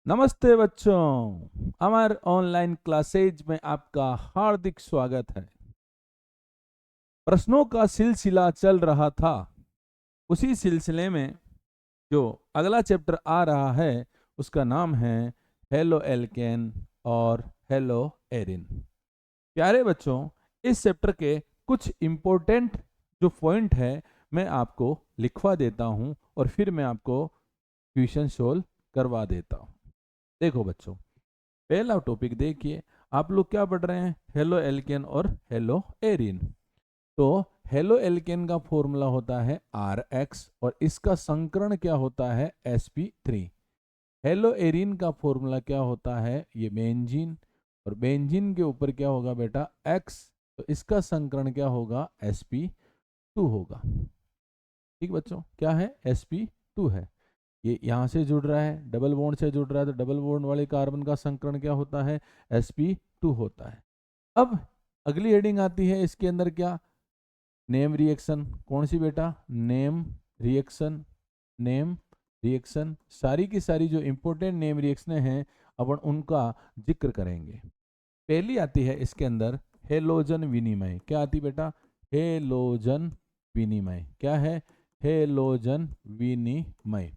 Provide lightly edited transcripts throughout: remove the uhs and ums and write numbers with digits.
नमस्ते बच्चों, हमारे ऑनलाइन क्लासेज में आपका हार्दिक स्वागत है। प्रश्नों का सिलसिला चल रहा था। उसी सिलसिले में जो अगला चैप्टर आ रहा है उसका नाम है हेलो एल्केन और हेलो एरिन। प्यारे बच्चों, इस चैप्टर के कुछ इम्पोर्टेंट जो पॉइंट है मैं आपको लिखवा देता हूँ और फिर मैं आपको क्वेश्चन सोल्व करवा देता हूँ। देखो बच्चों, पहला टॉपिक देखिए। आप लोग क्या पढ़ रहे हैं? हेलो एल्केन और हेलो एरिन। तो हेलो एल्केन का फॉर्मूला होता है RX और इसका संकरण क्या होता है? sp3। हेलो एरिन का फॉर्मूला क्या होता है? ये बेंजीन, और बेंजीन के ऊपर क्या होगा बेटा? X, तो इसका संकरण क्या होगा? sp2 होगा। ठीक बच्चों, क्या है? sp2 है। ये यहाँ से जुड़ रहा है, डबल बॉन्ड से जुड़ रहा है, तो डबल बॉन्ड वाले कार्बन का संकरण क्या होता है? sp2 होता है। अब अगली हेडिंग आती है इसके अंदर क्या? Name reaction. कौन सी बेटा? Name reaction. नेम रिएक्शन, सारी की सारी जो इंपॉर्टेंट नेम रिएक्शन हैं अपन उनका जिक्र करेंगे। पहली आती है इसके अंदर हेलोजन विनिमय। क्या आती बेटा? हेलोजन विनिमय। क्या है? हेलोजन विनिमय।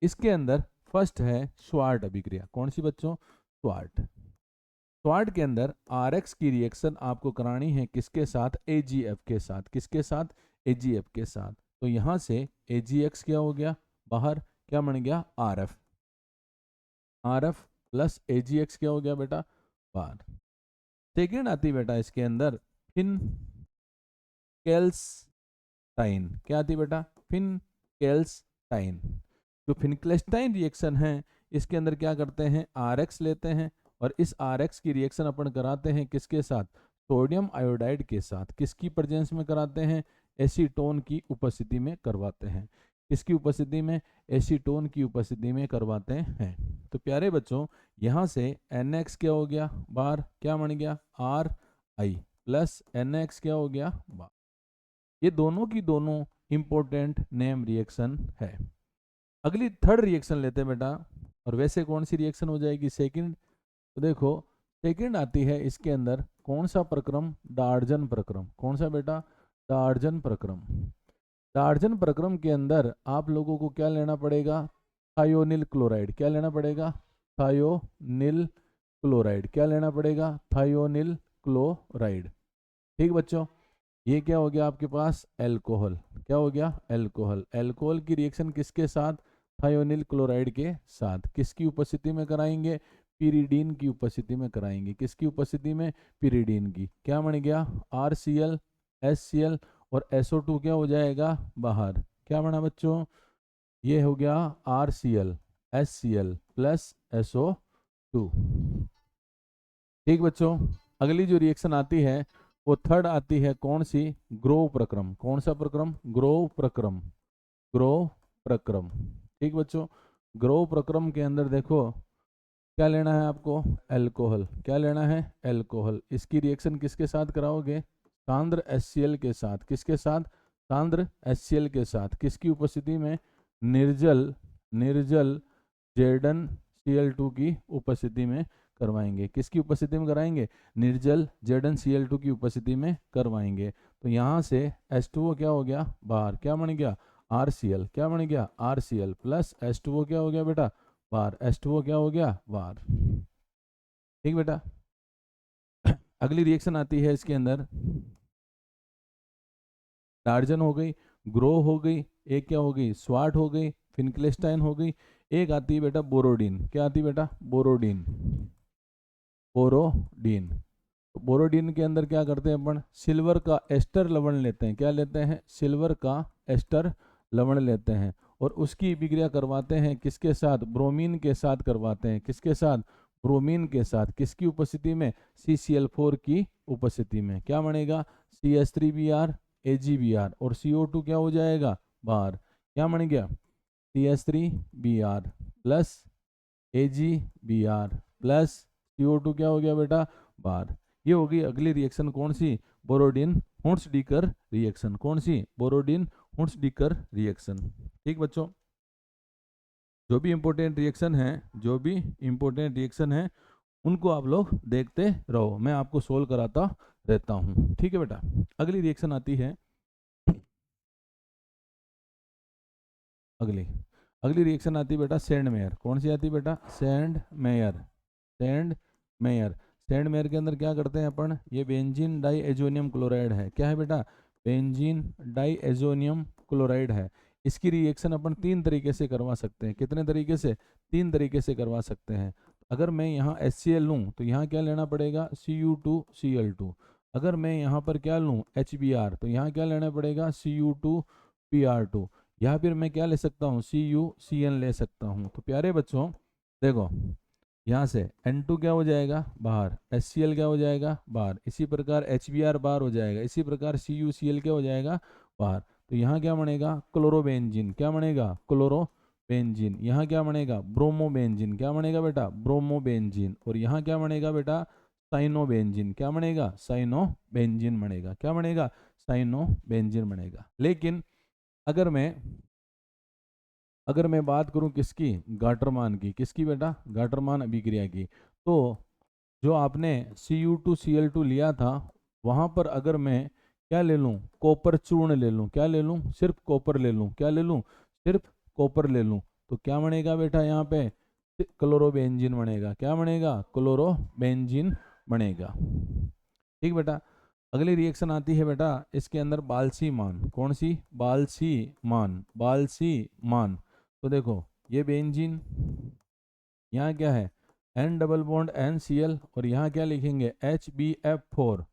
इसके अंदर फर्स्ट है श्वार्ट अभिक्रिया। कौन सी बच्चों? श्वार्ट। श्वार्ट के अंदर RX की रिएक्शन आपको करानी है किसके साथ? AgF के साथ। किसके साथ? AgF के साथ। तो यहां से AgX क्या हो गया बाहर? क्या बन गया? RF। RF प्लस AgX क्या हो गया बेटा? बाहर। सेकेंड आती बेटा इसके अंदर फिनकेल्स्टाइन। क्या आती बेटा? फिनकेल्स्टाइन। जो फिनकेल्स्टाइन रिएक्शन है इसके अंदर क्या करते हैं? RX लेते हैं और इस RX की रिएक्शन अपन कराते हैं किसके साथ? सोडियम आयोडाइड के साथ। किसकी प्रेजेंस में कराते हैं? एसीटोन की उपस्थिति में करवाते हैं। किसकी उपस्थिति में? एसीटोन की उपस्थिति में करवाते हैं। तो प्यारे बच्चों, यहाँ से NX क्या हो गया बाहर? क्या बन गया? RI प्लस NX क्या हो गया बाहर। ये दोनों की दोनों इंपॉर्टेंट नेम रिएक्शन है। अगली थर्ड रिएक्शन लेते हैं बेटा, और वैसे कौन सी रिएक्शन हो जाएगी? सेकंड। तो देखो, सेकंड आती है इसके अंदर कौन सा प्रक्रम? डार्जन प्रक्रम। कौन सा बेटा? डार्जन प्रक्रम। डार्जन प्रक्रम के अंदर आप लोगों को क्या लेना पड़ेगा? Thionyl chloride. क्या लेना पड़ेगा? Thionyl chloride. क्या लेना पड़ेगा? Thionyl chloride. ठीक बच्चों, ये क्या हो गया आपके पास? एल्कोहल। क्या हो गया? एल्कोहल। एल्कोहल की रिएक्शन किसके साथ? थायोनिल क्लोराइड के साथ। किसकी उपस्थिति में कराएंगे? पिरिडीन की उपस्थिति में कराएंगे। किसकी उपस्थिति में? पिरिडीन की। क्या बन गया? RCl HCl और SO2 क्या हो जाएगा बाहर? क्या बना बच्चों? ये हो गया RCl HCl प्लस SO2। ठीक बच्चों, अगली जो रिएक्शन आती है वो थर्ड आती है कौन सी? ग्रोव प्रक्रम। कौन सा प्रक्रम? ग्रोव प्रक्रम। ग्रोव प्रक्रम। ठीक बच्चों, ग्रोव प्रक्रम के अंदर देखो क्या लेना है आपको? एल्कोहल। क्या लेना है? एल्कोहल। इसकी रिएक्शन किसके साथ कराओगे? सांद्र HCl के साथ। किसके साथ? सांद्र HCl के साथ। किसकी उपस्थिति में? निर्जल निर्जल ZnCl2 की उपस्थिति में करवाएंगे। किसकी उपस्थिति में कराएंगे? निर्जल ZnCl2 की उपस्थिति में करवाएंगे। तो यहाँ से H2O क्या हो गया बाहर? क्या बन गया? RCl। क्या बन गया? RCl प्लस H2O क्या हो गया बेटा? बाहर। H2O क्या हो गया बाहर। ठीक बेटा, अगली रिएक्शन आती है इसके अंदर डार्जन हो गई, ग्रो हो गई, एक क्या हो गई? स्वाट हो गई, फिनक्लेस्टाइन हो गई, एक आती है बेटा बोरोडीन। क्या आती है बेटा? बोरोडीन। बोरोडीन। तो बोरोडीन के अंदर क्या करते हैं अपन? सिल्वर का एस्टर लवण लेते हैं। क्या लेते हैं? सिल्वर का एस्टर लवण लेते हैं और उसकी अभिक्रिया करवाते हैं किसके साथ? ब्रोमीन के साथ करवाते हैं। किसके साथ? ब्रोमीन के साथ। किसकी उपस्थिति में? CCl4 की उपस्थिति में। क्या बनेगा? CH3Br AgBr और CO2 क्या हो जाएगा बाहर? क्या बन गया? CH3Br plus AgBr plus CO2 क्या हो गया बेटा बाहर। ये होगी अगली रिएक्शन कौन सी? बोरोडिन हुंट्सडीकर रिएक्शन। कौन सी? बोरोडिन हुंट्सडीकर रिएक्शन। ठीक बच्चों, जो भी इम्पोर्टेंट रिएक्शन है, जो भी इम्पोर्टेंट रिएक्शन है उनको आप लोग देखते रहो, मैं आपको सोल्व कराता रहता हूँ। ठीक है बेटा। अगली रिएक्शन आती है, अगली अगली रिएक्शन आती है बेटा सेंड मेयर। कौन सी आती है बेटा? Send mayor. Send mayor, send mayor के अंदर क्या करते हैं अपन, ये बेंजीन डाई एजोनियम क्लोराइड है। क्या है बेटा? बेंजीन डाई एजोनियम क्लोराइड है। इसकी रिएक्शन अपन तीन तरीके से करवा सकते हैं। कितने तरीके से? तीन तरीके से करवा सकते हैं। अगर मैं यहाँ HCl लूँ तो यहाँ क्या लेना पड़ेगा? Cu2Cl2। अगर मैं यहाँ पर क्या लूँ? HBr, तो यहाँ क्या लेना पड़ेगा? Cu2Pr2। या फिर मैं क्या ले सकता हूँ? CuCN ले सकता हूँ। तो प्यारे बच्चों देखो, यहाँ से N2 क्या हो जाएगा? बाहर। HCl क्या हो जाएगा? बाहर। इसी प्रकार HBr बाहर हो जाएगा। इसी प्रकार CuCl क्या हो जाएगा? बाहर। तो यहाँ क्या बनेगा? क्लोरोबेंजीन। क्या बनेगा? क्लोरोबेंजीन। यहाँ क्या बनेगा? ब्रोमोबेंजीन। क्या बनेगा बेटा? ब्रोमोबेंजीन। और यहाँ क्या बनेगा बेटा? साइनोबेंजीन। क्या बनेगा? साइनोबेंजीन बनेगा। क्या बनेगा? साइनोबेंजीन बनेगा। लेकिन अगर मैं बात करूं किसकी? गाटरमान की। किसकी बेटा? गाटरमान अभिक्रिया की। तो जो आपने Cu2Cl2 लिया था वहां पर अगर मैं क्या ले लूं? कॉपर चूर्ण ले लूं। क्या ले लूं? सिर्फ कॉपर ले लूं। क्या ले लूं? सिर्फ कॉपर ले लूं। तो क्या बनेगा बेटा? यहाँ पे क्लोरोबेंजीन बनेगा। क्या बनेगा? क्लोरोबेंजीन बनेगा। ठीक बेटा। अगली रिएक्शन आती है बेटा इसके अंदर बालसी मान। कौन सी? बालसी मान। बालसी मान। तो देखो ये बेंजीन, यहाँ क्या है? N डबल बॉन्ड NCl, और यहाँ क्या लिखेंगे? HbF4।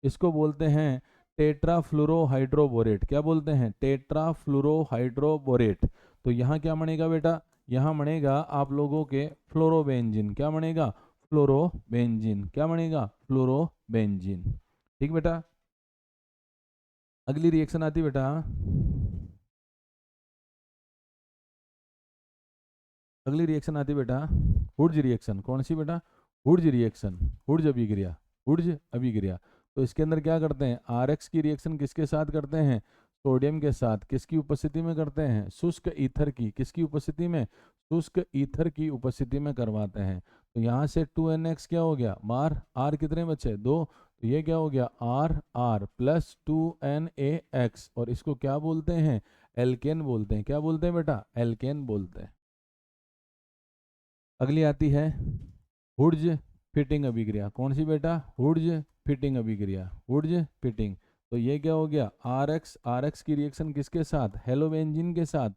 इसको बोलते हैं टेट्राफ्लोरोहाइड्रोबोरेट। क्या बोलते हैं? टेट्राफ्लोरोहाइड्रोबोरेट। तो यहाँ क्या बनेगा बेटा? यहाँ बनेगा आप लोगों के फ्लोरोबेंजीन। क्या बनेगा? फ्लोरोबेंजीन। क्या बनेगा? फ्लोरोबेंजीन। ठीक बेटा। अगली रिएक्शन आती बेटा, अगली रिएक्शन आती बेटा हुड्ज रिएक्शन। कौन सी बेटा? हुड्ज रिएक्शन। हुड्ज अभिक्रिया। हुड्ज अभिक्रिया। तो इसके अंदर क्या करते हैं? RX की रिएक्शन किसके साथ करते हैं? सोडियम के साथ। किसकी उपस्थिति में करते हैं? शुष्क ईथर की। किसकी उपस्थिति में? शुष्क ईथर की उपस्थिति में करवाते हैं। तो यहाँ से 2NX क्या हो गया? बार R कितने बचे? 2। तो ये क्या हो गया? RR प्लस 2NaX, और इसको क्या बोलते हैं? एल्केन बोलते हैं। क्या बोलते हैं बेटा? एल्केन बोलते हैं। अगली आती है हुड्ज फिटिंग अभिक्रिया। कौन सी बेटा? हुड्ज फिटिंग अभिक्रिया। हुड्ज फिटिंग। तो ये क्या हो गया? RX की रिएक्शन किसके साथ? हेलोबेंजीन के साथ।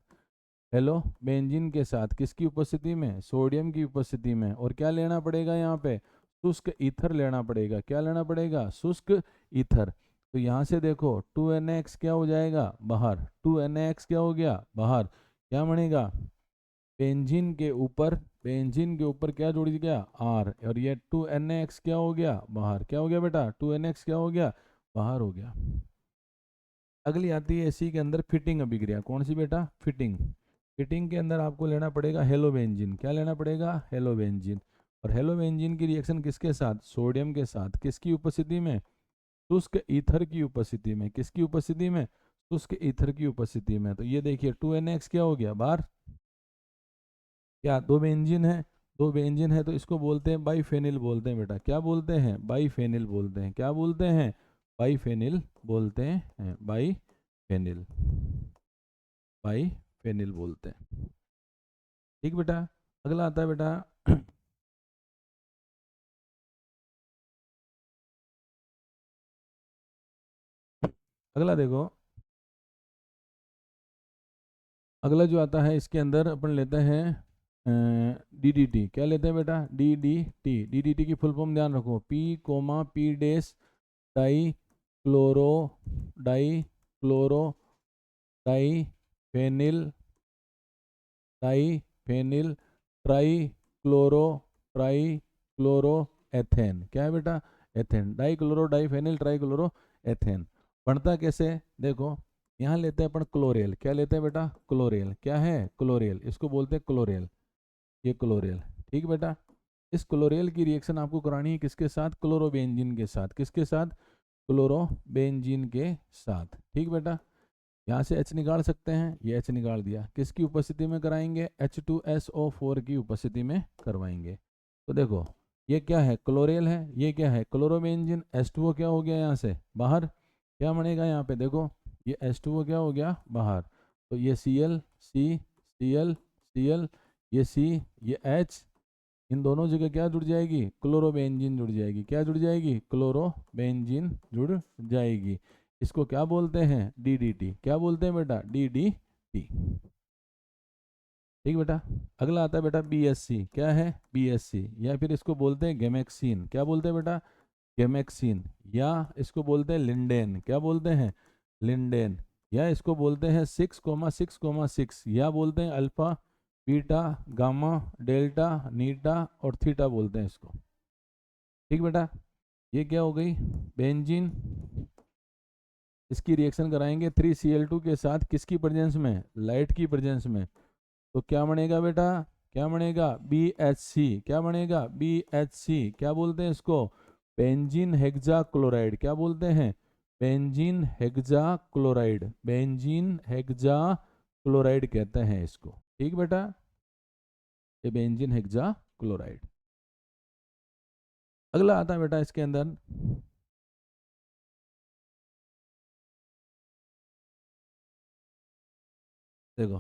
हेलोबेंजीन के साथ किसकी उपस्थिति में? सोडियम की उपस्थिति में। और क्या लेना पड़ेगा यहाँ पे? शुष्क ईथर लेना पड़ेगा। क्या लेना पड़ेगा? शुष्क ईथर। तो यहाँ से देखो 2NaX क्या हो जाएगा? बाहर। 2NaX क्या हो गया? बाहर। क्या बनेगा? बेंजीन के ऊपर क्या जोड़ गया? R, और ये 2NaX क्या हो गया? बाहर। क्या हो गया बेटा? 2NaX क्या हो गया? बाहर हो गया। अगली आती है इसी के अंदर फिटिंग अभिक्रिया। कौन सी बेटा? फिटिंग। फिटिंग के अंदर आपको लेना पड़ेगा हेलोबेंजीन। क्या लेना पड़ेगा? हेलोबेंजीन। और हेलोबेंजीन की रिएक्शन किसके साथ? सोडियम के साथ। किसकी उपस्थिति में? शुष्क ईथर की उपस्थिति में। किसकी उपस्थिति में? शुष्क ईथर की उपस्थिति में। तो ये देखिए 2NaX क्या हो गया? बाहर। क्या दो बेंजीन है? दो बेंजीन है तो इसको बोलते हैं बाईफेनिल बोलते हैं बेटा। क्या बोलते हैं? बाईफेनिल बोलते हैं। क्या बोलते हैं? बाईफेनिल बोलते हैं। बाईफेनिल, बाईफेनिल बोलते हैं। ठीक बेटा। अगला आता है बेटा अगला देखो, अगला जो आता है इसके अंदर अपन लेते हैं DDT। क्या लेते हैं बेटा? DDT। DDT की फुल फॉर्म ध्यान रखो, P, P dichloro dichloro diphenyl diphenyl trichloro ethane. क्या है बेटा? Ethane. Dichloro diphenyl trichloro ethane. बनता कैसे? देखो यहाँ लेते हैं अपन क्लोरेल। क्या लेते हैं बेटा? क्लोरेल। क्या है? क्लोरेल। इसको बोलते हैं क्लोरेल। ये क्लोरेल। ठीक बेटा। इस क्लोरेल की रिएक्शन आपको करानी है किसके साथ? क्लोरोबेंजीन के साथ। किसके साथ? क्लोरोबेंजीन के साथ। ठीक बेटा। यहाँ से H निकाल सकते हैं, ये H निकाल दिया, किसकी उपस्थिति में कराएंगे, H2SO4 की उपस्थिति में करवाएंगे। तो देखो ये क्या है, क्लोरेल है, ये क्या है, क्लोरोबेंजीन, H2O क्या हो गया यहाँ से बाहर, क्या बनेगा यहाँ पे देखो, ये H2O क्या हो गया बाहर, तो ये Cl, C, Cl, Cl, ये C, ये H, इन दोनों जगह क्या जुड़ जाएगी, क्लोरोबेंजीन जुड़ जाएगी, क्या जुड़ जाएगी, क्लोरोबेंजीन जुड़ जाएगी। इसको क्या बोलते हैं, DDT, क्या बोलते हैं बेटा, DDT। ठीक बेटा। अगला आता है बेटा BSC, क्या है, BSC, या फिर इसको बोलते हैं गेमेक्सिन, क्या बोलते हैं बेटा, गेमेक्सिन, या इसको बोलते हैं लिंडेन, क्या बोलते हैं, लिंडेन, या इसको बोलते हैं 6,6,6, या बोलते हैं अल्फा, बीटा, गामा, डेल्टा, नीटा और थीटा बोलते हैं इसको। ठीक बेटा। ये क्या हो गई, बेंजीन, इसकी रिएक्शन कराएंगे 3Cl2 के साथ, किसकी प्रेजेंस में, लाइट की प्रेजेंस में, तो क्या बनेगा बेटा, क्या बनेगा, BHC, क्या बनेगा, BHC, क्या बोलते हैं इसको, बेंजीन हेक्सा क्लोराइड, क्या बोलते हैं, benzene hexa chloride, benzene hexa chloride कहते हैं इसको। ठीक बेटा, ये बेंजीन हेक्सा क्लोराइड। अगला आता है बेटा इसके अंदर, देखो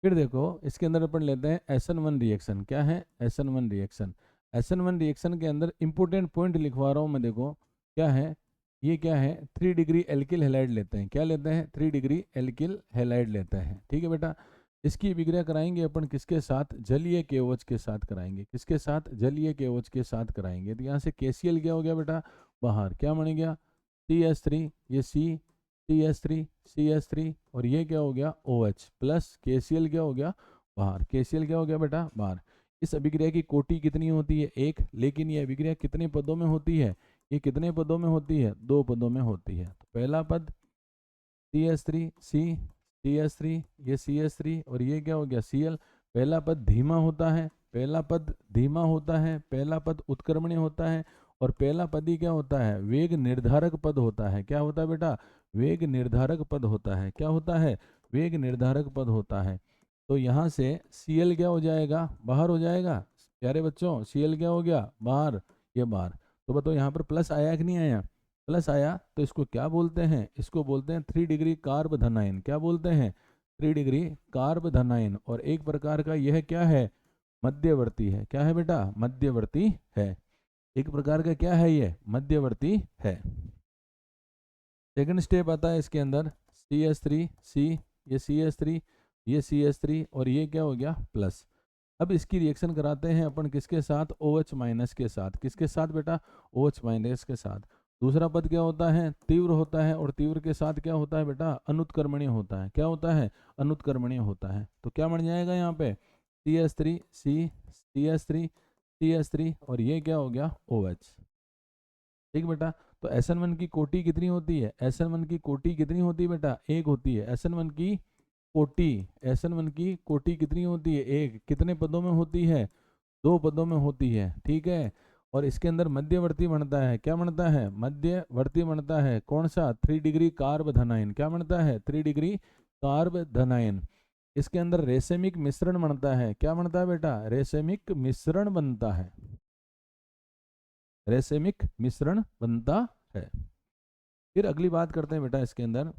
फिर देखो इसके अंदर अपन लेते हैं SN1 रिएक्शन, क्या है, SN1 रिएक्शन। SN1 रिएक्शन के अंदर इंपॉर्टेंट पॉइंट लिखवा रहा हूँ मैं, देखो क्या है, ये क्या है, 3 डिग्री एल्किल हैलाइड लेते हैं, क्या लेते हैं, 3 डिग्री एल्किल हैलाइड लेते हैं। ठीक है बेटा। इसकी अभिक्रिया कराएंगे अपन किसके साथ, जलीय KOH के साथ कराएंगे, किसके साथ, जलीय KOH के साथ कराएंगे। तो यहाँ से KCl क्या हो गया बेटा बाहर, क्या बन गया, CH3, ये CH3 और ये क्या हो गया OH प्लस KCl क्या हो गया बाहर, KCl क्या हो गया बेटा बाहर। इस अभिक्रिया की कोटि कितनी होती है, एक, लेकिन ये अभिक्रिया कितने पदों में होती है, ये कितने पदों में होती है, 2 पदों में होती है। तो पहला पद CH3 CH3, ये CH3 और ये क्या हो गया Cl। पहला पद धीमा होता है, पहला पद धीमा होता है, पहला पद उत्क्रमणीय होता है, और पहला पद ही क्या होता है, वेग निर्धारक पद होता है। क्या होता है बेटा, वेग निर्धारक पद होता है, क्या होता है, वेग निर्धारक पद होता है। तो यहाँ से Cl क्या हो जाएगा, बाहर हो जाएगा प्यारे बच्चों, Cl क्या हो गया बाहर, ये बाहर। तो बताओ यहाँ पर प्लस आया कि नहीं आया, प्लस आया, तो इसको क्या बोलते हैं, इसको बोलते हैं 3 डिग्री कार्ब धनायन, क्या बोलते हैं, 3 डिग्री कार्ब धनायन। और एक प्रकार का यह क्या है, मध्यवर्ती है, क्या है बेटा, मध्यवर्ती है, एक प्रकार का क्या है, ये मध्यवर्ती है। सेकंड स्टेप आता है इसके अंदर CH3 C, ये CH3, ये CH3 और ये क्या हो गया प्लस। अब इसकी रिएक्शन कराते हैं अपन किसके साथ, OH माइनस के साथ, किसके साथ बेटा, OH माइनस के साथ। दूसरा पद क्या होता है, तीव्र होता है, और तीव्र के साथ क्या होता है बेटा, अनुत्क्रमणीय होता है, क्या होता है, अनुत्क्रमणीय होता है। तो क्या बन जाएगा यहाँ पे CH3 C, CH3 CH3 और ये क्या हो गया OH। ठीक बेटा। तो SN1 की कोटि कितनी होती है, SN1 की कोटि कितनी होती है बेटा, एक होती है। SN1 की कोटि, SN1 की कोटि कितनी होती है, एक, कितने पदों में होती है, 2 पदों में होती है। ठीक है। और इसके अंदर मध्यवर्ती बनता है, क्या बनता है, मध्यवर्ती बनता है, कौन सा, 3 डिग्री कार्ब धनायन, क्या बनता है, 3 डिग्री कार्ब धनायन। इसके अंदर रेसेमिक मिश्रण बनता है, क्या बनता है बेटा, रेसेमिक मिश्रण बनता है, रेसेमिक मिश्रण बनता है। फिर अगली बात करते हैं बेटा इसके अंदर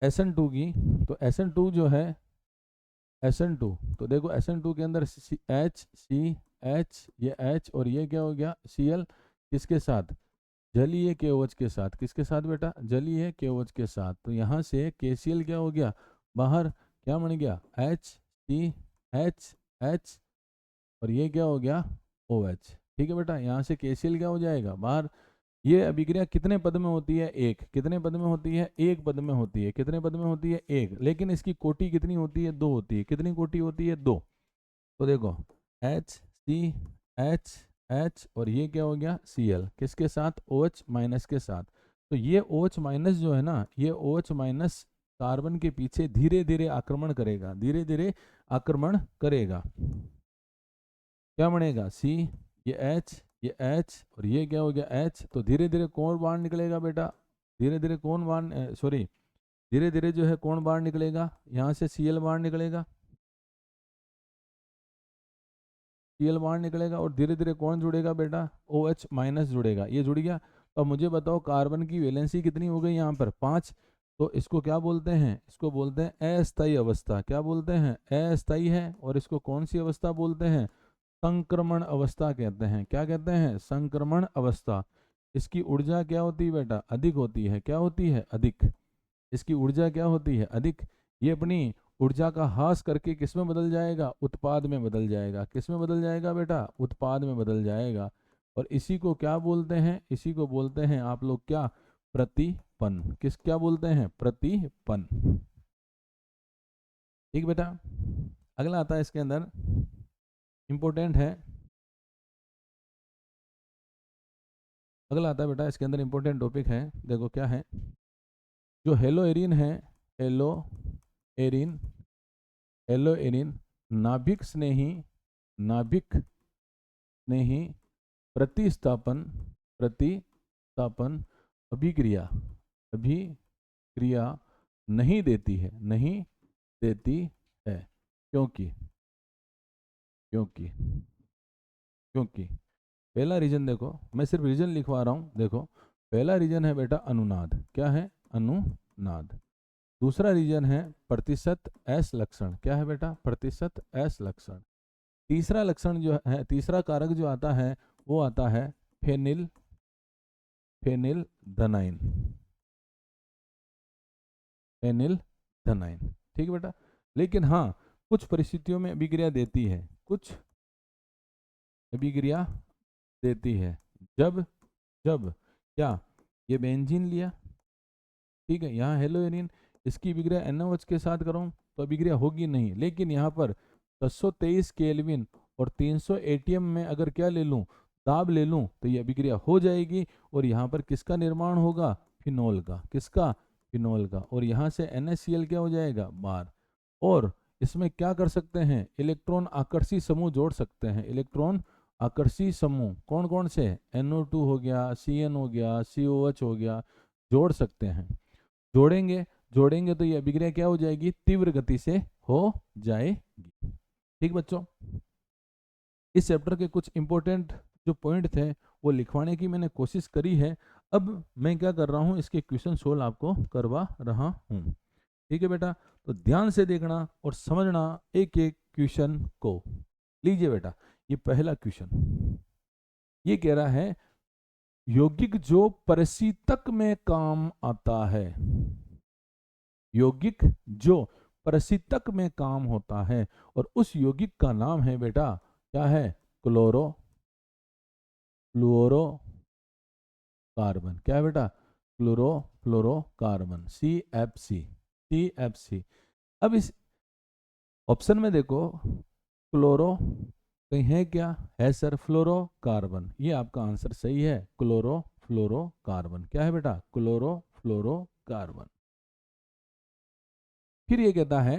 SN2 की। तो SN2 जो है, SN2, तो देखो SN2 के अंदर H C H, ये H और ये क्या हो गया Cl, किसके साथ, जलीय KOH के साथ, किसके साथ बेटा, जलीय KOH के साथ। तो यहाँ से KCl क्या हो गया बाहर, क्या बन गया H C H H और ये क्या हो गया OH। ठीक है बेटा, यहाँ से KCl क्या हो जाएगा बाहर। ये अभिक्रिया कितने पद में होती है, एक, कितने पद में होती है, एक पद में होती है, कितने पद में होती है, एक, लेकिन इसकी कोटि कितनी होती है, 2 होती है, कितनी कोटि होती है, 2। तो देखो H C H H और ये क्या हो गया Cl, किसके साथ, OH माइनस के साथ। तो ये OH माइनस जो है ना, ये OH माइनस कार्बन के पीछे धीरे धीरे आक्रमण करेगा, धीरे धीरे आक्रमण करेगा। क्या बनेगा C, ये H और ये क्या हो गया H। तो धीरे धीरे कौन बाहर निकलेगा बेटा, धीरे धीरे कौन बाहर, सॉरी धीरे धीरे जो है कौन बाहर निकलेगा, यहाँ से Cl बाहर निकलेगा, Cl बाहर निकलेगा और धीरे धीरे कौन जुड़ेगा बेटा, OH माइनस जुड़ेगा। ये जुड़ गया। तो अब मुझे बताओ कार्बन की वैलेंसी कितनी हो गई यहाँ पर 5। तो इसको क्या बोलते हैं, इसको बोलते हैं अस्थायी अवस्था। क्या बोलते हैं, अस्थायी है। और इसको कौन सी अवस्था बोलते हैं, संक्रमण अवस्था कहते हैं। क्या कहते हैं, संक्रमण अवस्था। इसकी ऊर्जा क्या होती है बेटा, अधिक होती है। क्या होती है, अधिक। इसकी ऊर्जा क्या होती है, अधिक। ये अपनी ऊर्जा का ह्रास करके किस में बदल जाएगा, उत्पाद में बदल जाएगा। किस में बदल जाएगा बेटा, उत्पाद में बदल जाएगा। और इसी को क्या बोलते हैं, इसी को बोलते हैं आप लोग क्या, प्रतिपन। किस, क्या बोलते हैं, प्रतिपन। ठीक बेटा। अगला आता है इसके अंदर, इंपॉर्टेंट है, अगला आता है बेटा इसके अंदर इंपॉर्टेंट टॉपिक है। देखो क्या है, जो हेलो एरिन है, हेलो एरिन, हेलो एरिन नाभिक स्नेही, नाभिक स्नेही प्रतिस्थापन, प्रतिस्थापन अभिक्रिया, अभिक्रिया नहीं देती है, नहीं देती है। क्योंकि क्योंकि क्योंकि पहला रीजन देखो, मैं सिर्फ रीजन लिखवा रहा हूँ। देखो पहला रीजन है बेटा अनुनाद। क्या है, अनुनाद। दूसरा रीजन है प्रतिशत एस लक्षण। क्या है बेटा, प्रतिशत एस लक्षण। तीसरा लक्षण जो है, तीसरा कारक जो आता है वो आता है फेनिल, फेनिल धनाइन, फेनिल धनाइन। ठीक है बेटा। लेकिन हाँ, कुछ परिस्थितियों में अभिक्रिया देती है, कुछ अभिक्रिया देती है। जब जब क्या, ये बेंजीन लिया, ठीक है, यहाँ हेलोएरिन, इसकी अभिक्रिया NaOH के साथ करूँ तो अभिक्रिया होगी नहीं। लेकिन यहाँ पर 623 केल्विन और 300 ATM में अगर क्या ले लूँ, दाब ले लूँ, तो ये अभिक्रिया हो जाएगी। और यहाँ पर किसका निर्माण होगा, फिनोल का। किसका, फिनोल का। और यहाँ से NaCl क्या हो जाएगा, बाहर। और इसमें क्या कर सकते हैं, इलेक्ट्रॉन आकर्षी समूह जोड़ सकते हैं। इलेक्ट्रॉन आकर्षी समूह कौन कौन से, NO2 हो गया, Cn हो गया, COH हो गया, जोड़ सकते हैं। जोड़ेंगे, जोड़ेंगे तो ये अभिक्रिया क्या हो जाएगी, तीव्र गति से हो जाएगी। ठीक बच्चों, इस चैप्टर के कुछ इंपॉर्टेंट जो पॉइंट थे वो लिखवाने की मैंने कोशिश करी है। अब मैं क्या कर रहा हूँ, इसके क्वेश्चन सोल्व आपको करवा रहा हूँ। ठीक है बेटा, तो ध्यान से देखना और समझना एक एक क्वेश्चन को। लीजिए बेटा, ये पहला क्वेश्चन ये कह रहा है, यौगिक जो परिशीतक में काम आता है, यौगिक जो परिशीतक में काम होता है, और उस यौगिक का नाम है बेटा, क्या है, क्लोरो फ्लोरो कार्बन। क्या है बेटा, क्लोरो फ्लोरो कार्बन, CFC, CFC। अब इस ऑप्शन में देखो, क्लोरो कहीं है क्या, है सर, फ्लोरो कार्बन। ये आपका आंसर सही है, क्लोरो फ्लोरो कार्बन। क्या है बेटा, क्लोरो फ्लोरो कार्बन। फिर ये कहता है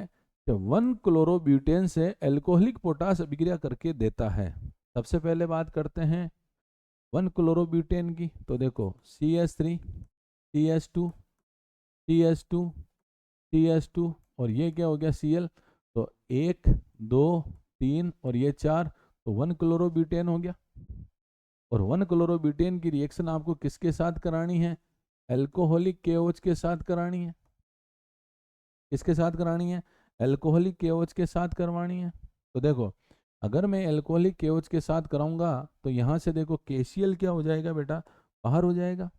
कि 1 क्लोरोब्यूटेन से एल्कोहलिक पोटास अभिक्रिया करके देता है। सबसे पहले बात करते हैं 1 क्लोरोब्यूटेन की। तो देखो CH3, CH2, CH2, CH2 और ये क्या हो गया, Cl। तो 1 2 3 और ये 4, तो 1 क्लोरोब्यूटेन हो गया। और 1 क्लोरोब्यूटेन की रिएक्शन आपको किसके साथ करानी है, एल्कोहलिक KOH के साथ करानी है। किसके साथ करानी है, एल्कोहलिक KOH के साथ करवानी है। तो देखो, अगर मैं एल्कोहलिक KOH के साथ कराऊंगा तो यहाँ से देखो KCl क्या हो जाएगा बेटा, बाहर हो जाएगा।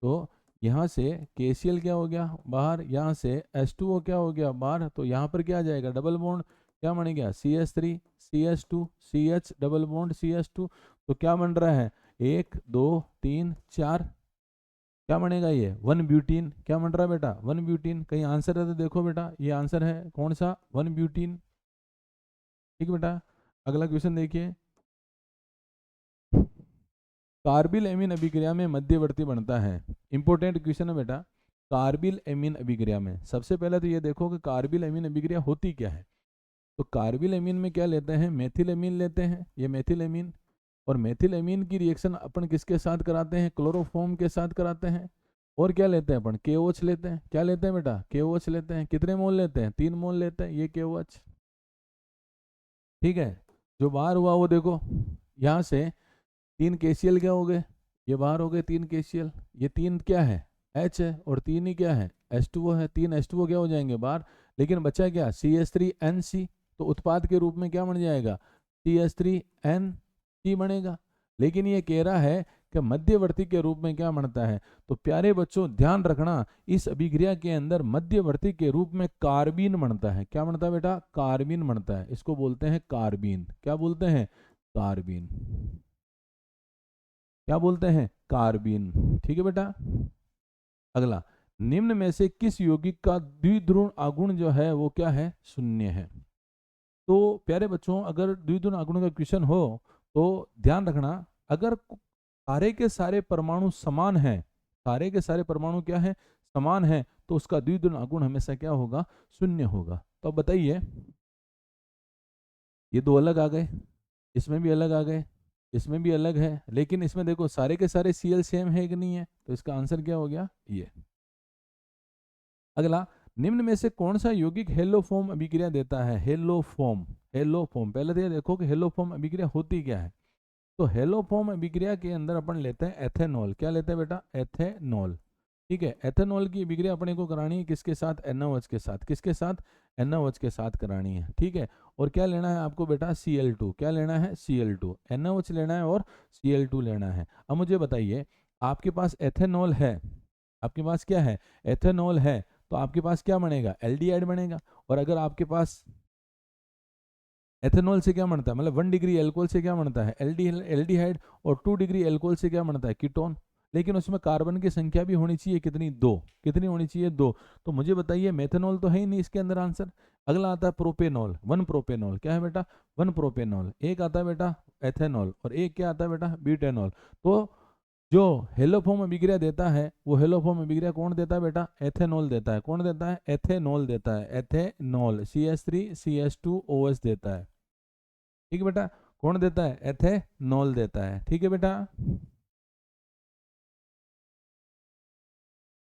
तो यहाँ से KCl क्या हो गया बाहर, यहाँ से H2O क्या हो गया बाहर। तो यहाँ पर क्या आ जाएगा, डबल बॉन्ड क्या बन गया, CH3 CH2 CH double bond CH2। तो क्या बन रहा है, 1 2 3 4, क्या बनेगा ये, 1 ब्यूटीन। क्या बन रहा है बेटा, 1 ब्यूटीन। कहीं आंसर है तो देखो बेटा, ये आंसर है कौन सा, 1 ब्यूटीन। ठीक है बेटा। अगला क्वेश्चन देखिए, कार्बिल एमीन अभिक्रिया में मध्यवर्ती बनता है। इंपॉर्टेंट क्वेश्चन है बेटा, कार्बिल एमीन अभिक्रिया में। सबसे पहले तो ये देखो कि कार्बिल एमीन अभिक्रिया होती क्या है। तो कार्बिल एमीन में क्या लेते हैं, मेथिल एमीन लेते हैं, ये मेथिल एमीन। और मेथिल एमीन की रिएक्शन अपन किसके साथ कराते हैं, क्लोरोफॉर्म के साथ कराते हैं। और क्या लेते हैं अपन, KOH लेते हैं। क्या लेते हैं बेटा, KOH लेते हैं। कितने मोल लेते हैं, 3 मोल लेते हैं, ये KOH। ठीक है, जो बाहर हुआ वो देखो, यहाँ से 3 KCl क्या हो गए, ये बाहर हो गए 3 KCl। ये 3 क्या है, H है, और 3 ही क्या है, H2O है। 3 H2O क्या हो जाएंगे बाहर, लेकिन बचा क्या, CH3NC। तो उत्पाद के रूप में क्या बन जाएगा, CH3NC बनेगा। लेकिन ये कह रहा है कि मध्यवर्ती के रूप में क्या बनता है। तो प्यारे बच्चों ध्यान रखना, इस अभिक्रिया के अंदर मध्यवर्ती के रूप में कार्बीन बनता है। क्या बनता है बेटा, कार्बीन बनता है। इसको बोलते हैं कार्बीन। क्या बोलते हैं, कार्बीन। क्या बोलते हैं, कार्बीन। ठीक है बेटा। अगला, निम्न में से किस यौगिक का द्विध्रुव आगुण जो है वो क्या है, शून्य है। तो प्यारे बच्चों अगर द्विध्रुव आगुण का क्वेश्चन हो तो ध्यान रखना, अगर सारे के सारे परमाणु समान हैं, सारे के सारे परमाणु क्या है, समान है, तो उसका द्विध्रुव आगुण हमेशा क्या होगा, शून्य होगा। तो अब बताइए, ये दो अलग आ गए, इसमें भी अलग आ गए, इसमें भी अलग है, लेकिन इसमें देखो सारे के सारे Cl सेम है कि नहीं है, तो इसका आंसर क्या हो गया, ये। अगला, निम्न में से कौन सा यौगिक हेलोफॉर्म अभिक्रिया देता है, हेलोफॉर्म। हेलोफॉर्म, पहले तो ये देखो कि हेलोफॉर्म अभिक्रिया होती क्या है। तो हेलोफॉर्म अभिक्रिया के अंदर अपन लेते हैं एथेनॉल। क्या लेते हैं बेटा, एथेनॉल। ठीक है, एथेनॉल की अभिक्रिया अपने को करानी है किसके साथ, NaOH के साथ। किसके साथ, NaOH के साथ करानी है। ठीक है, और क्या लेना है आपको बेटा, Cl2। क्या लेना है, Cl2। NaOH लेना है और Cl2 लेना है। अब मुझे बताइए, आपके पास एथेनॉल है, आपके पास क्या है, एथेनॉल है, तो आपके पास क्या बनेगा, एल्डिहाइड बनेगा। और अगर आपके पास एथेनॉल से क्या बनता है, मतलब 1 डिग्री एल्कोहल से क्या बनता है, एल्डिहाइड, और 2 डिग्री एल्कोहल से क्या बनता है, कीटोन। लेकिन उसमें कार्बन की संख्या भी होनी चाहिए कितनी, 2। कितनी होनी चाहिए, 2। तो मुझे बताइए, मेथेनॉल तो है ही नहीं इसके अंदर आंसर। अगला आता है प्रोपेनॉल, 1 प्रोपेनॉल। क्या है बेटा, 1 प्रोपेनॉल। एक आता है बेटा एथेनॉल, और एक क्या आता है बेटा, ब्यूटेनॉल। तो जो हेलोफॉर्म अभिक्रिया देता है, वो हेलोफॉर्म अभिक्रिया कौन देता है बेटा, एथेनॉल देता है। कौन देता है, एथेनॉल देता है। एथेनॉल CH3CH2OH देता है। ठीक है बेटा, कौन देता है, एथेनॉल देता है। ठीक है बेटा।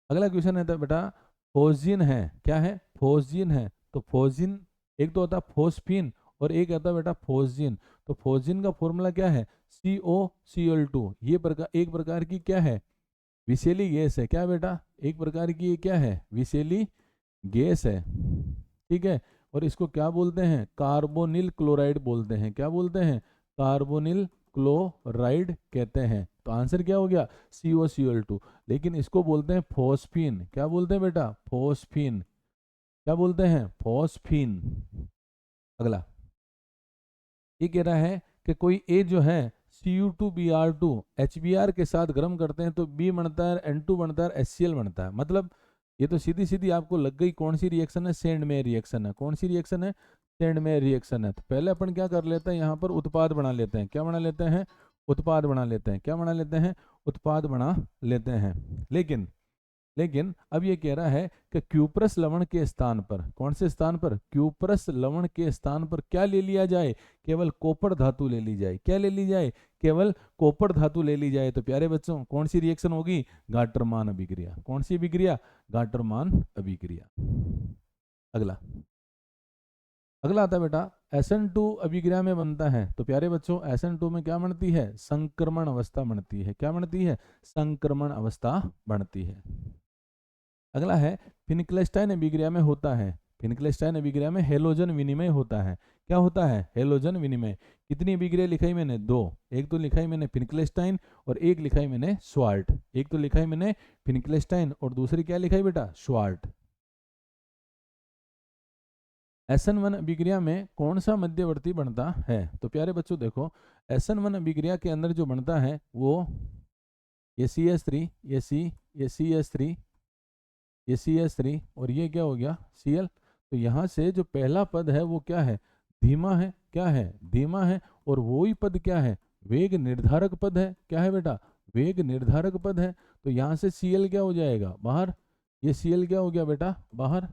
अगला क्वेश्चन है तो बेटा, फोस्जीन है। क्या है, फोस्जीन है। तो फोस्जीन, एक तो होता है फोस्फीन और एक आता है बेटा फोस्जीन। तो फोस्जीन का फॉर्मूला क्या है, COCl2। ये एक प्रकार की क्या है, विषैली गैस है। क्या बेटा, एक प्रकार की ये क्या है, विषैली गैस है। ठीक है, और इसको क्या बोलते हैं, कार्बोनिल क्लोराइड बोलते हैं। क्या बोलते हैं, कार्बोनिल क्लोराइड कहते हैं। तो आंसर क्या हो गया, COCl2। लेकिन इसको बोलते हैं फोस्फीन। क्या बोलते हैं बेटा, फोस्फीन। क्या बोलते हैं, फोस्फीन। अगला, ये कह रहा है कि कोई ए जो है Cu2Br2 HBr के साथ गर्म करते हैं तो B बनता है, N2 बनता है, HCl बनता है। मतलब ये तो सीधी सीधी आपको लग गई कौन सी रिएक्शन है, सेंडमेयर रिएक्शन है। कौन सी रिएक्शन है, सेंडमेयर रिएक्शन है। तो पहले अपन क्या कर लेते हैं, यहाँ पर उत्पाद बना लेते हैं। क्या बना लेते हैं, उत्पाद बना लेते हैं। क्या बना लेते हैं, उत्पाद बना लेते हैं। लेकिन अब ये कह रहा है कि क्यूप्रस लवण के स्थान पर, कौन से स्थान पर, क्यूप्रस लवण के स्थान पर क्या ले लिया जाए, केवल कॉपर धातु ले ली जाए। क्या ले ली जाए, केवल कॉपर धातु ले ली जाए। तो प्यारे बच्चों कौन सी रिएक्शन होगी, गाटरमान अभिक्रिया। कौन सी अभिक्रिया, गाटरमान अभिक्रिया। अगला, अगला आता है बेटा, SN2 अभिक्रिया में बनता है। तो प्यारे बच्चों SN2 में क्या बनती है, संक्रमण अवस्था बनती है। क्या बनती है, संक्रमण अवस्था बनती है। अगला है, फिनक्लेस्टाइन अभिक्रिया में होता है। फिनक्लेस्टाइन अभिक्रिया में हेलोजन विनिमय होता है। क्या होता है, हेलोजन विनिमय। कितनी अभिक्रिया लिखाई मैंने, 2। एक तो लिखाई मैंने फिनक्लेस्टाइन और एक लिखाई मैंने स्वार्ट। एक तो लिखाई मैंने फिनक्लेस्टाइन और दूसरी क्या लिखाई बेटा, स्वार्ट। SN1 अभिक्रिया में कौन सा मध्यवर्ती बनता है। तो प्यारे बच्चों देखो, SN1 अभिक्रिया के अंदर जो बनता है वो ये CH3, ये CH3, ये CH3 और ये क्या हो गया, Cl। तो यहाँ से जो पहला पद है वो क्या है, धीमा है। क्या है, धीमा है। और वो ही पद क्या है, वेग निर्धारक पद है। क्या है बेटा, वेग निर्धारक पद है। तो यहाँ से Cl क्या हो जाएगा, बाहर। ये Cl क्या हो गया बेटा, बाहर।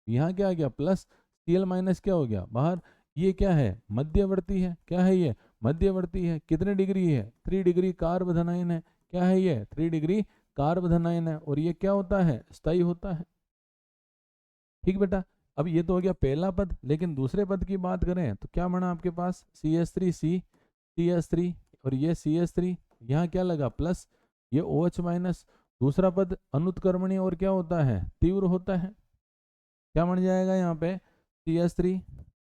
यहाँ क्या आ गया, प्लस Cl माइनस क्या हो गया बाहर। ये क्या है, मध्यवर्ती है। क्या है ये, मध्यवर्ती है। कितने डिग्री है, 3 डिग्री कार्बोधनाइन है। क्या है ये, 3 डिग्री कार्बोधनाइन है। और ये क्या होता है, स्थायी होता है। ठीक बेटा। अब ये तो हो गया पहला पद, लेकिन दूसरे पद की बात करें तो क्या बना आपके पास, CH3 और ये CH3, यहाँ क्या लगा प्लस, ये OH माइनस। दूसरा पद अनुत्क्रमणीय और क्या होता है, तीव्र होता है। क्या बन जाएगा यहाँ पे, CH3,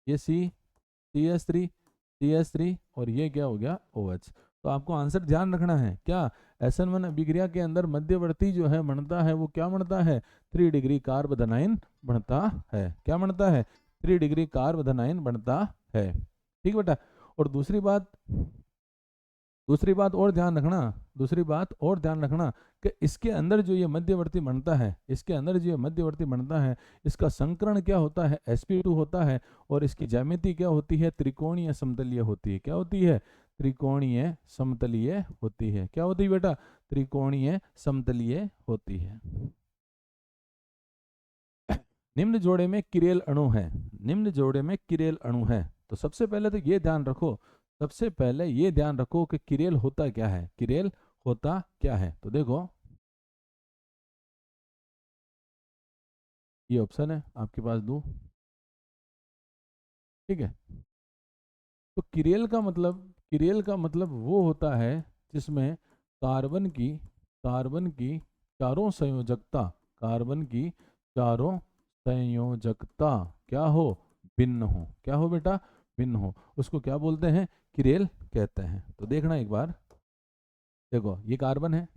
ये CH3 और ये क्या हो गया OH। तो आपको आंसर ध्यान रखना है क्या, SN1 अभिक्रिया के अंदर मध्यवर्ती जो है बनता है वो क्या बनता है, 3 डिग्री कार्बोधनाइन बनता है। क्या बनता है, 3 डिग्री कार्बोधनाइन बनता है। ठीक बेटा। और दूसरी बात और ध्यान रखना कि इसके अंदर जो ये मध्यवर्ती बनता है, इसका संकरण क्या होता है, sp2 होता है। और इसकी ज्यामिति क्या होती है, त्रिकोणीय समतलीय होती है। क्या होती है, त्रिकोणीय समतलीय होती है। क्या होती है बेटा, त्रिकोणीय समतलीय होती है। निम्न जोड़े में किरेल अणु है। तो सबसे पहले तो ये ध्यान रखो कि किरेल होता क्या है। तो देखो ये ऑप्शन है आपके पास दो। ठीक है। तो किरेल का मतलब वो होता है जिसमें कार्बन की चारों संयोजकता क्या हो, भिन्न हो। क्या हो बेटा, भिन्न हो। उसको क्या बोलते हैं, किरेल कहते हैं। तो देखना एक बार, देखो ये कार्बन है,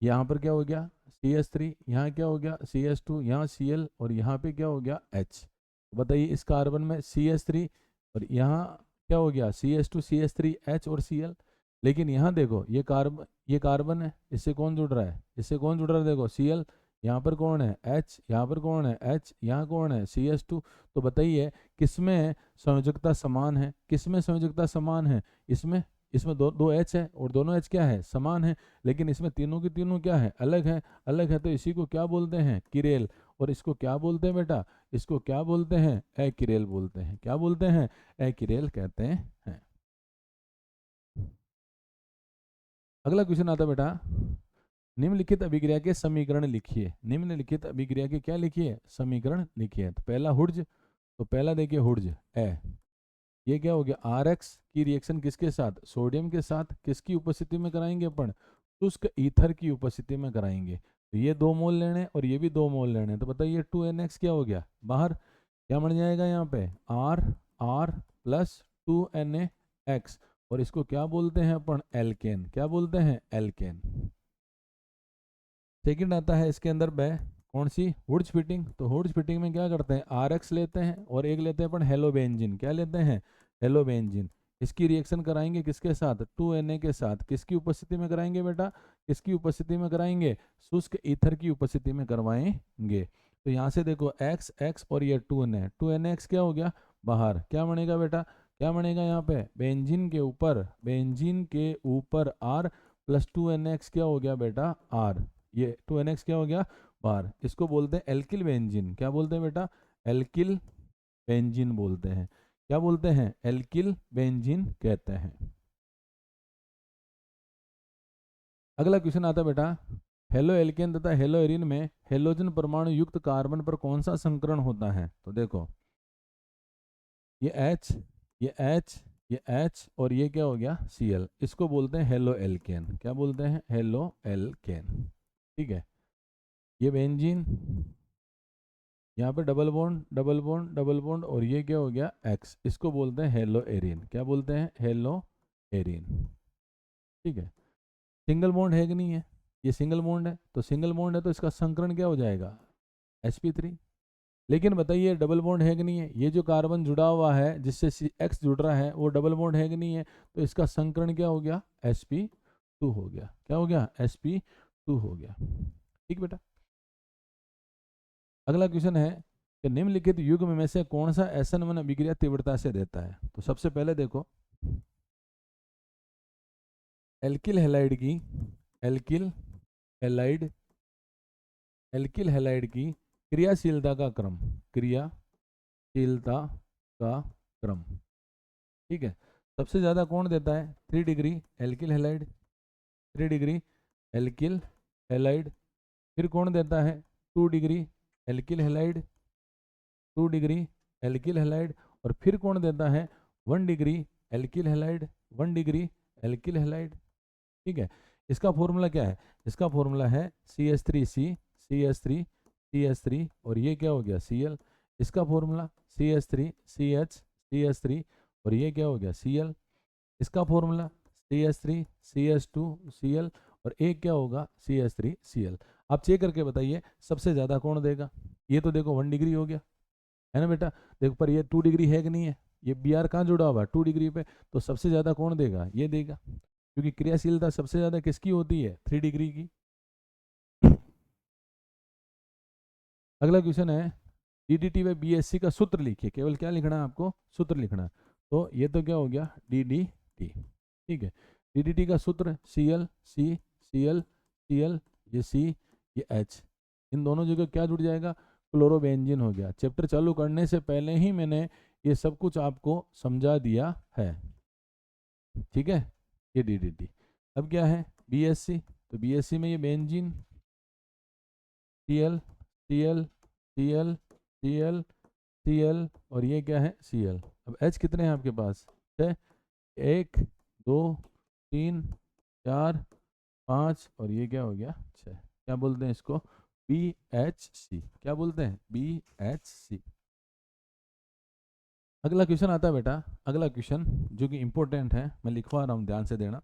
यहाँ पर क्या हो गया CH3, यहाँ क्या हो गया CH2, यहाँ Cl और यहाँ पे क्या हो गया H। बताइए इस कार्बन में CH3 और यहाँ क्या हो गया CH2 CH3 H और Cl। लेकिन यहाँ देखो ये कार्बन है, इससे कौन जुड़ रहा है, देखो Cl। यहाँ पर कौन है H, यहाँ पर कौन है H, यहाँ कौन है CH2। तो बताइए किसमें संयोजकता समान है, इसमें दो H है और दोनों H क्या है, समान है। लेकिन इसमें तीनों की तीनों क्या है, अलग है। तो इसी को क्या बोलते हैं, किरेल। और इसको क्या बोलते हैं बेटा, इसको क्या बोलते हैं, अकिरेल बोलते हैं। क्या बोलते हैं, अकिरेल कहते हैं। अगला क्वेश्चन आता बेटा, निम्नलिखित अभिक्रिया के समीकरण लिखिए। क्या लिखिए, समीकरण लिखिए। तो पहला हुड्ज, तो पहला देखिए हुड्ज ए, ये क्या हो गया, RX की रिएक्शन किसके साथ, सोडियम के साथ। किसकी उपस्थिति में कराएंगे अपन, शुष्क ईथर की उपस्थिति में कराएंगे। तो ये 2 मोल लेने और ये भी 2 मोल लेने। तो बताइए 2NX क्या हो गया बाहर, क्या बन जाएगा यहाँ पे R प्लस 2NaX। और इसको क्या बोलते हैं अपन, एल्केन। क्या बोलते हैं, एल्केन। सेकंड आता है इसके अंदर कौन सी, हुड्स फिटिंग। तो हुड्स फिटिंग में क्या करते हैं, RX लेते हैं और एक लेते हैं अपन हेलोबेंजीन। क्या लेते हैं, हेलोबेंजीन। इसकी रिएक्शन कराएंगे किसके साथ, 2Na के साथ। किसकी उपस्थिति में कराएंगे बेटा, किसकी उपस्थिति में कराएंगे, शुष्क ईथर की उपस्थिति में करवाएंगे। तो यहाँ से देखो X और ये 2NaX क्या हो गया बाहर। क्या बनेगा बेटा, क्या बनेगा यहाँ पे, बेंजीन के ऊपर R प्लस 2NaX क्या हो गया बेटा R। ये 2NX क्या हो गया बाहर। इसको बोलते हैं एल्किल बेंजीन। क्या बोलते हैं बेटा, एल्किल बेंजीन बोलते हैं। क्या बोलते हैं, एल्किल बेंजीन कहते हैं। अगला क्वेश्चन आता है बेटा, हेलो एल्केन तथा हेलो एरिन में हेलोजन परमाणु युक्त कार्बन पर कौन सा संकरण होता है। तो देखो ये H, ये H, ये H और ये क्या हो गया Cl। इसको बोलते हैं हेलो एल्केन। क्या बोलते हैं, हेलो एल्केन। ठीक है। ये बेंजीन, यहाँ पे डबल बॉन्ड और ये क्या हो गया X। इसको बोलते हैं हेलो एरिन। क्या बोलते हैं, हेलो एरिन। ठीक है। सिंगल बॉन्ड है कि नहीं है, ये सिंगल बॉन्ड है। तो सिंगल बॉन्ड है तो इसका संकरण क्या हो जाएगा, sp3। लेकिन बताइए डबल बॉन्ड है कि नहीं है, ये जो कार्बन जुड़ा हुआ है जिससे X जुड़ रहा है वो डबल बॉन्ड है कि नहीं है। तो इसका संकरण क्या हो गया, sp2 हो गया। क्या हो गया, sp2 हो गया। ठीक बेटा। अगला क्वेश्चन है कि निम्नलिखित युग्म में से कौन सा SN1 अभिक्रिया तीव्रता से देता है। तो सबसे पहले देखो एल्किल हैलाइड की एल्किल हैलाइड एल्किल हैलाइड की क्रियाशीलता का क्रम क्रियाशीलता का क्रम। ठीक है, सबसे ज़्यादा कौन देता है? 3 degree alkyl halide, 3 degree alkyl halide. फिर कौन देता है? 2 degree alkyl halide, 2 degree alkyl halide. और फिर कौन देता है? 1 degree alkyl halide, 1 degree alkyl halide. ठीक है, इसका फॉर्मूला क्या है? इसका फॉर्मूला है CH3C, CH3, CH3 और ये क्या हो गया? Cl। इसका फॉर्मूला CH3, CH, CH3 और ये क्या हो गया? Cl। इसका फॉर्मूला CH3, CH2, Cl और एक क्या होगा? CH3, Cl। आप चेक करके बताइए सबसे ज़्यादा कौन देगा? ये तो देखो 1 डिग्री हो गया, है ना बेटा? देखो पर ये 2 डिग्री है कि नहीं है? ये Br कहाँ जुड़ा हुआ है? 2 डिग्री पे। तो सबसे ज़्यादा कौन देगा? ये देगा, क्योंकि क्रियाशीलता सबसे ज़्यादा किसकी होती है? 3 डिग्री की। अगला क्वेश्चन है DDT व BSC का सूत्र लिखिए। केवल क्या लिखना है आपको? सूत्र लिखना है। तो ये तो क्या हो गया? DDT। ठीक है, DDT का सूत्र Cl, C, Cl, Cl, ये C, ये H, इन दोनों जगह क्या जुड़ जाएगा? क्लोरोबेंजीन हो गया। चैप्टर चालू करने से पहले ही मैंने ये सब कुछ आपको समझा दिया है। ठीक है, ये DDT। अब क्या है? BSC। तो BSC में ये benzene Cl, Cl, Cl, Cl, Cl और ये क्या है? Cl। अब H कितने हैं आपके पास? 6, 1, 2, 3, 4, 5 और ये क्या हो गया? 6। क्या बोलते हैं इसको? BHC। क्या बोलते हैं? BHC। अगला क्वेश्चन आता है बेटा, अगला क्वेश्चन जो कि इंपॉर्टेंट है, मैं लिखवा रहा हूँ, ध्यान से देना।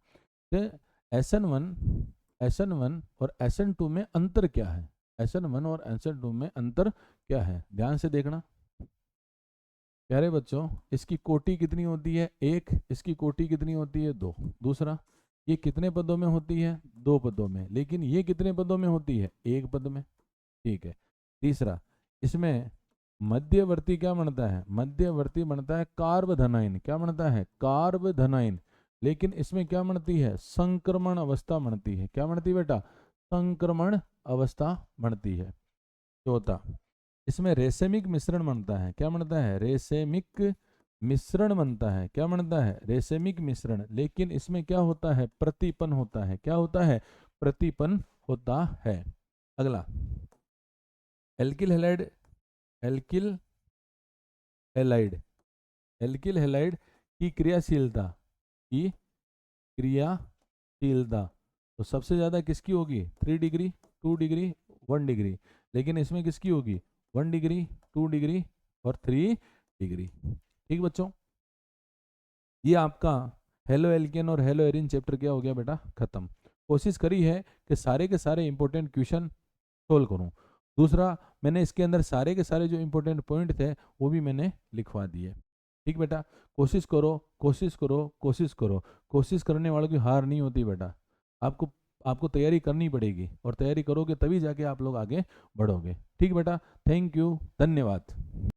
SN1 और SN2 में अंतर क्या है? SN1 और SN2 में अंतर क्या है? ध्यान से देखना प्यारे बच्चों। इसकी कोटि कितनी होती है? 1। इसकी कोटि कितनी होती है? 2। दूसरा, ये कितने पदों में होती है? 2 पदों में। लेकिन ये कितने पदों में होती है? 1 पद में। ठीक है। तीसरा, इसमें मध्यवर्ती क्या बनता है? मध्यवर्ती बनता है कार्बधनाइन। क्या बनता है? कार्बधनाइन। लेकिन इसमें क्या बनती है? संक्रमण अवस्था बनती है। क्या बनती है बेटा? संक्रमण अवस्था बनती है। चौथा, इसमें रेसेमिक मिश्रण बनता है। क्या बनता है? रेसेमिक मिश्रण बनता है। क्या बनता है? रेसेमिक मिश्रण। लेकिन इसमें क्या होता है? प्रतिपन होता है। क्या होता है? प्रतिपन होता है। अगला, alkyl halide, alkyl halide, alkyl halide की क्रियाशीलता, की क्रियाशीलता तो सबसे ज्यादा किसकी होगी? 3 डिग्री, 2 डिग्री, 1 डिग्री। लेकिन इसमें किसकी होगी? 1 डिग्री, 2 डिग्री और 3 डिग्री। ठीक बच्चों, ये आपका हेलो एल्केन और हेलो एरिन चैप्टर क्या हो गया बेटा? खत्म। कोशिश करी है कि सारे के सारे इंपॉर्टेंट क्वेश्चन सोल्व करूं। दूसरा, मैंने इसके अंदर सारे के सारे जो इंपॉर्टेंट पॉइंट थे वो भी मैंने लिखवा दिए। ठीक बेटा, कोशिश करो, कोशिश करो, कोशिश करो। कोशिश करने वालों की हार नहीं होती बेटा। आपको आपको तैयारी करनी पड़ेगी, और तैयारी करोगे तभी जाके आप लोग आगे बढ़ोगे। ठीक बेटा, थैंक यू, धन्यवाद।